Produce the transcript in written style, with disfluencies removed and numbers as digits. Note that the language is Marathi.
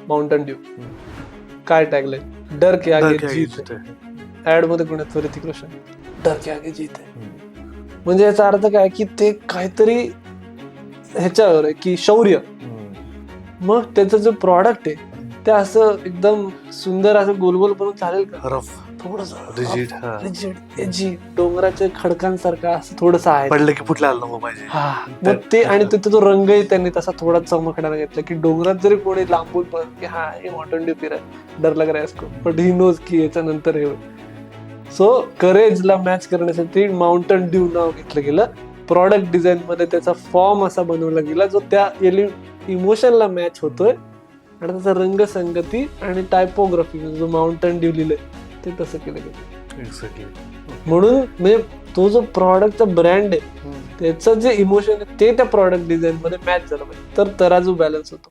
Mountain due. काय टॅगलाईन? डर के आगे जीत है. ऍड मध्ये कोण ऋतिक रोशन, डर के आगे जीत है. म्हणजे याचा अर्थ काय की ते काहीतरी ह्याच्यावर आहे की शौर्य. मग त्याचं जो प्रॉडक्ट आहे ते असं एकदम सुंदर असं गोलगोल बनवून चालेल का? थोडस रिजिड डोंगराच्या खडकांसारखं असं थोडस आहे, पडलं की फुटला आलं पाहिजे. हा मग ते. आणि तिथे तो रंगही त्यांनी तसा थोडा चमकणारा घेतला की डोंगरात जरी कोणी लांबून बघ की हा हे माउंटन ड्यू पिरा डर लग रहा है इसको, बट ही नोज की याच्यानंतर हे होईल. सो करेजला मॅच करण्यासाठी माउंटन ड्यू नाव घेतलं गेलं. प्रॉडक्ट डिझाईन मध्ये त्याचा फॉर्म असा बनवला गेला जो त्या इमोशनला मॅच होतोय आणि त्याचा रंगसंगती आणि टायपोग्राफी जो माउंटन ड्यू लिहिलंय ते तसं केलं गेलं. एक्झॅक्टली. म्हणून म्हणजे तो जो प्रॉडक्टचा ब्रँड आहे त्याचं जे इमोशन आहे ते त्या प्रॉडक्ट डिझाईन मध्ये मॅच झालं पाहिजे तर तराजू बॅलन्स होतो.